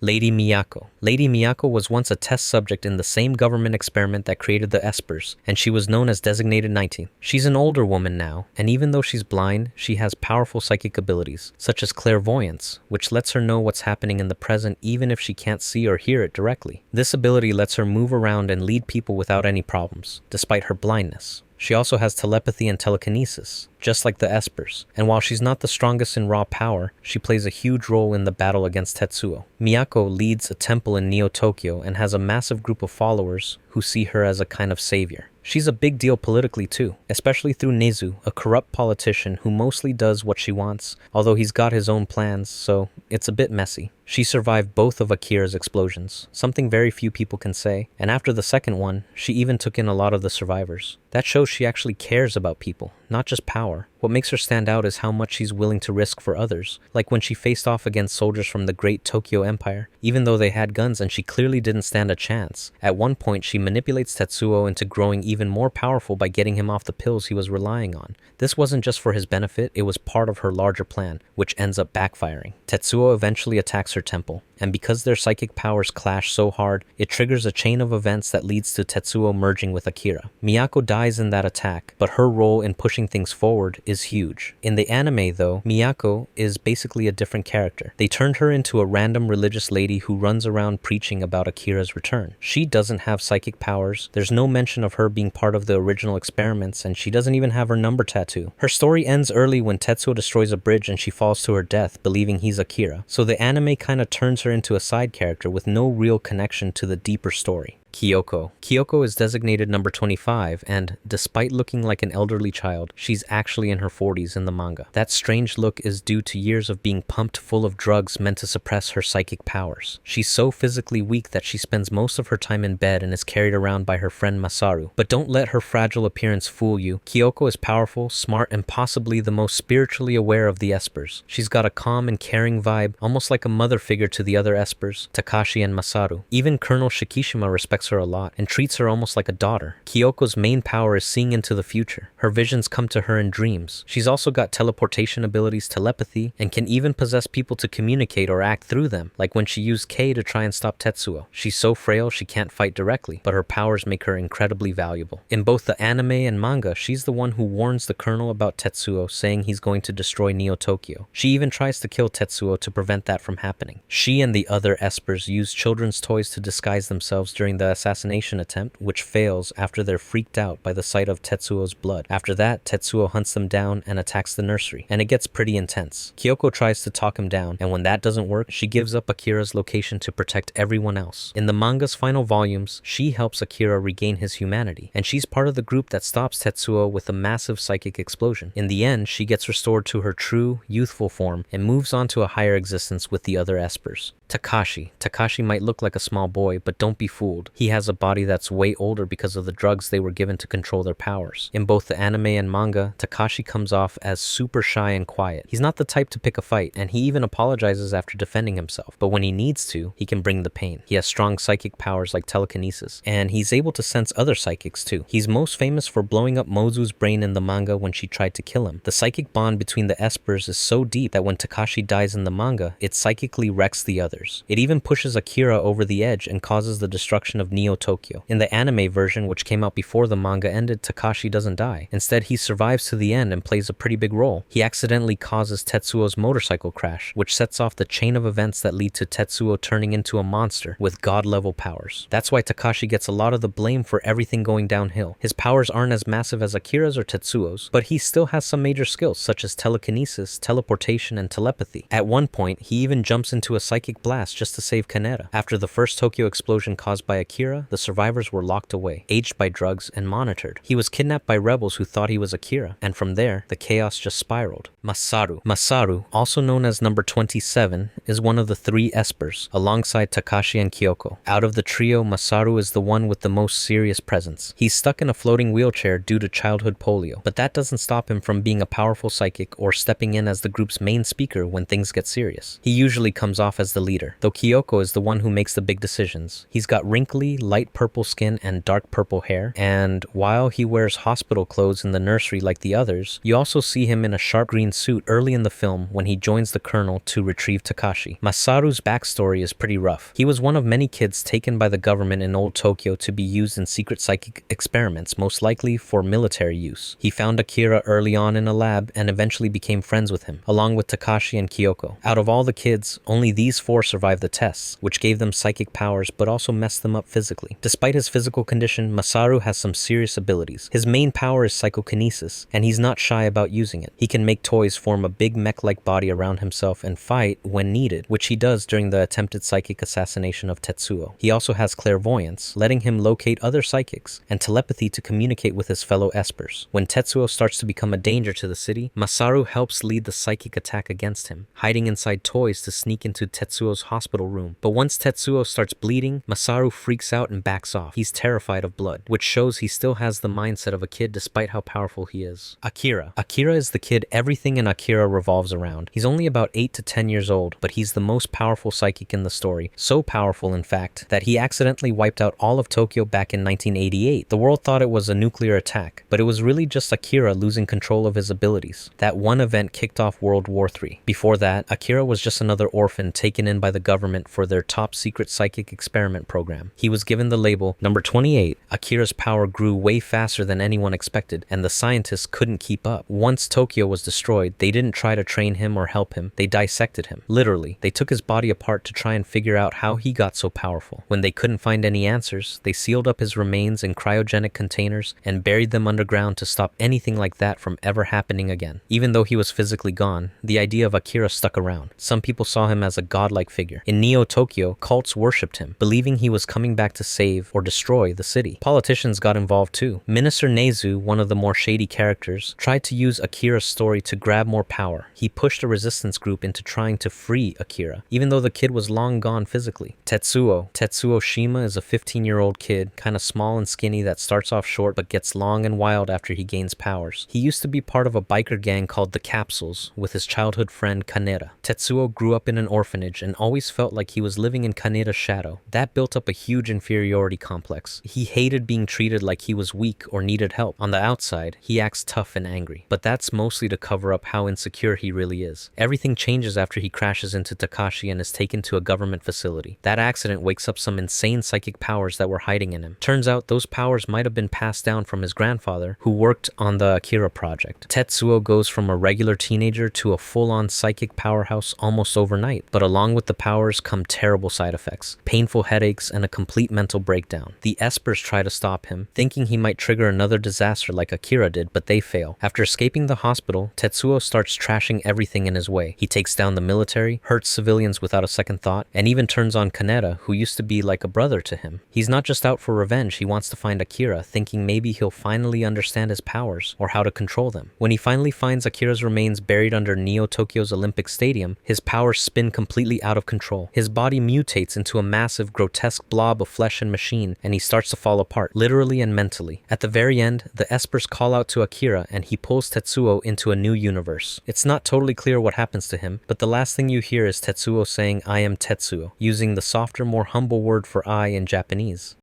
Lady Miyako. Lady Miyako was once a test subject in the same government experiment that created the Espers, and she was known as Designated 19. She's an older woman now, and even though she's blind, she has powerful psychic abilities, such as clairvoyance, which lets her know what's happening in the present even if she can't see or hear it directly. This ability lets her move around and lead people without any problems, despite her blindness. She also has telepathy and telekinesis, just like the Espers, and while she's not the strongest in raw power, she plays a huge role in the battle against Tetsuo. Miyako leads a temple in Neo-Tokyo and has a massive group of followers who see her as a kind of savior. She's a big deal politically too, especially through Nezu, a corrupt politician who mostly does what she wants, although he's got his own plans, so it's a bit messy. She survived both of Akira's explosions, something very few people can say, and after the second one, she even took in a lot of the survivors. That shows she actually cares about people, not just power. What makes her stand out is how much she's willing to risk for others, like when she faced off against soldiers from the Great Tokyo Empire, even though they had guns and she clearly didn't stand a chance. At one point, she manipulates Tetsuo into growing even more powerful by getting him off the pills he was relying on. This wasn't just for his benefit, it was part of her larger plan, which ends up backfiring. Tetsuo eventually attacks her temple, and because their psychic powers clash so hard, it triggers a chain of events that leads to Tetsuo merging with Akira. Miyako dies in that attack, but her role in pushing things forward is huge. In the anime though, Miyako is basically a different character. They turned her into a random religious lady who runs around preaching about Akira's return. She doesn't have psychic powers, there's no mention of her being part of the original experiments, and she doesn't even have her number tattoo. Her story ends early when Tetsuo destroys a bridge and she falls to her death, believing he's Akira. So the anime kinda turns her into a side character with no real connection to the deeper story. Kiyoko. Kiyoko is designated number 25, and despite looking like an elderly child, she's actually in her 40s in the manga. That strange look is due to years of being pumped full of drugs meant to suppress her psychic powers. She's so physically weak that she spends most of her time in bed and is carried around by her friend Masaru. But don't let her fragile appearance fool you. Kiyoko is powerful, smart, and possibly the most spiritually aware of the Espers. She's got a calm and caring vibe, almost like a mother figure to the other Espers, Takashi and Masaru. Even Colonel Shikishima respects her a lot and treats her almost like a daughter. Kiyoko's main power is seeing into the future. Her visions come to her in dreams. She's also got teleportation abilities, telepathy, and can even possess people to communicate or act through them, like when she used K to try and stop Tetsuo. She's so frail she can't fight directly, but her powers make her incredibly valuable. In both the anime and manga, she's the one who warns the colonel about Tetsuo, saying he's going to destroy Neo-Tokyo. She even tries to kill Tetsuo to prevent that from happening. She and the other Espers use children's toys to disguise themselves during the assassination attempt, which fails after they're freaked out by the sight of Tetsuo's blood. After that, Tetsuo hunts them down and attacks the nursery, and it gets pretty intense. Kiyoko tries to talk him down, and when that doesn't work, she gives up Akira's location to protect everyone else. In the manga's final volumes, she helps Akira regain his humanity, and she's part of the group that stops Tetsuo with a massive psychic explosion. In the end, she gets restored to her true, youthful form and moves on to a higher existence with the other Espers. Takashi. Takashi might look like a small boy, but don't be fooled. He has a body that's way older because of the drugs they were given to control their powers. In both the anime and manga, Takashi comes off as super shy and quiet. He's not the type to pick a fight, and he even apologizes after defending himself. But when he needs to, he can bring the pain. He has strong psychic powers like telekinesis, and he's able to sense other psychics too. He's most famous for blowing up Mozu's brain in the manga when she tried to kill him. The psychic bond between the Espers is so deep that when Takashi dies in the manga, it psychically wrecks the others. It even pushes Akira over the edge and causes the destruction of Neo-Tokyo. In the anime version, which came out before the manga ended, Takashi doesn't die. Instead, he survives to the end and plays a pretty big role. He accidentally causes Tetsuo's motorcycle crash, which sets off the chain of events that lead to Tetsuo turning into a monster with god-level powers. That's why Takashi gets a lot of the blame for everything going downhill. His powers aren't as massive as Akira's or Tetsuo's, but he still has some major skills such as telekinesis, teleportation, and telepathy. At one point, he even jumps into a psychic blast just to save Kaneda. After the first Tokyo explosion caused by Akira, the survivors were locked away, aged by drugs, and monitored. He was kidnapped by rebels who thought he was Akira, and from there, the chaos just spiraled. Masaru. Masaru, also known as number 27, is one of the three Espers, alongside Takashi and Kiyoko. Out of the trio, Masaru is the one with the most serious presence. He's stuck in a floating wheelchair due to childhood polio, but that doesn't stop him from being a powerful psychic or stepping in as the group's main speaker when things get serious. He usually comes off as the leader leader, though Kiyoko is the one who makes the big decisions. He's got wrinkly, light purple skin and dark purple hair, and while he wears hospital clothes in the nursery like the others, you also see him in a sharp green suit early in the film when he joins the colonel to retrieve Takashi. Masaru's backstory is pretty rough. He was one of many kids taken by the government in old Tokyo to be used in secret psychic experiments, most likely for military use. He found Akira early on in a lab and eventually became friends with him, along with Takashi and Kiyoko. Out of all the kids, only these four survived the tests, which gave them psychic powers but also messed them up physically. Despite his physical condition, Masaru has some serious abilities. His main power is psychokinesis, and he's not shy about using it. He can make toys form a big mech-like body around himself and fight when needed, which he does during the attempted psychic assassination of Tetsuo. He also has clairvoyance, letting him locate other psychics, and telepathy to communicate with his fellow Espers. When Tetsuo starts to become a danger to the city, Masaru helps lead the psychic attack against him, hiding inside toys to sneak into Tetsuo's hospital room. But once Tetsuo starts bleeding, Masaru freaks out and backs off. He's terrified of blood, which shows he still has the mindset of a kid despite how powerful he is. Akira. Akira is the kid everything in Akira revolves around. He's only about 8 to 10 years old, but he's the most powerful psychic in the story. So powerful, in fact, that he accidentally wiped out all of Tokyo back in 1988. The world thought it was a nuclear attack, but it was really just Akira losing control of his abilities. That one event kicked off World War III. Before that, Akira was just another orphan taken in by the government for their top secret psychic experiment program. He was given the label number 28. Akira's power grew way faster than anyone expected, and the scientists couldn't keep up. Once Tokyo was destroyed, they didn't try to train him or help him. They dissected him. Literally, they took his body apart to try and figure out how he got so powerful. When they couldn't find any answers, they sealed up his remains in cryogenic containers and buried them underground to stop anything like that from ever happening again. Even though he was physically gone, the idea of Akira stuck around. Some people saw him as a godlike figure. In Neo-Tokyo, cults worshipped him, believing he was coming back to save or destroy the city. Politicians got involved too. Minister Nezu, one of the more shady characters, tried to use Akira's story to grab more power. He pushed a resistance group into trying to free Akira, even though the kid was long gone physically. Tetsuo Shima is a 15-year-old kid, kinda small and skinny that starts off short but gets long and wild after he gains powers. He used to be part of a biker gang called the Capsules with his childhood friend Kaneda. Tetsuo grew up in an orphanage and always felt like he was living in Kaneda's shadow. That built up a huge inferiority complex. He hated being treated like he was weak or needed help. On the outside, he acts tough and angry, but that's mostly to cover up how insecure he really is. Everything changes after he crashes into Takashi and is taken to a government facility. That accident wakes up some insane psychic powers that were hiding in him. Turns out those powers might have been passed down from his grandfather, who worked on the Akira project. Tetsuo goes from a regular teenager to a full-on psychic powerhouse almost overnight, but along with the powers come terrible side effects, painful headaches, and a complete mental breakdown. The Espers try to stop him, thinking he might trigger another disaster like Akira did, but they fail. After escaping the hospital, Tetsuo starts trashing everything in his way. He takes down the military, hurts civilians without a second thought, and even turns on Kaneda, who used to be like a brother to him. He's not just out for revenge, he wants to find Akira, thinking maybe he'll finally understand his powers, or how to control them. When he finally finds Akira's remains buried under Neo-Tokyo's Olympic Stadium, his powers spin completely out of control. His body mutates into a massive, grotesque blob of flesh and machine, and he starts to fall apart, literally and mentally. At the very end, the Espers call out to Akira, and he pulls Tetsuo into a new universe. It's not totally clear what happens to him, but the last thing you hear is Tetsuo saying, "I am Tetsuo," using the softer, more humble word for I in Japanese.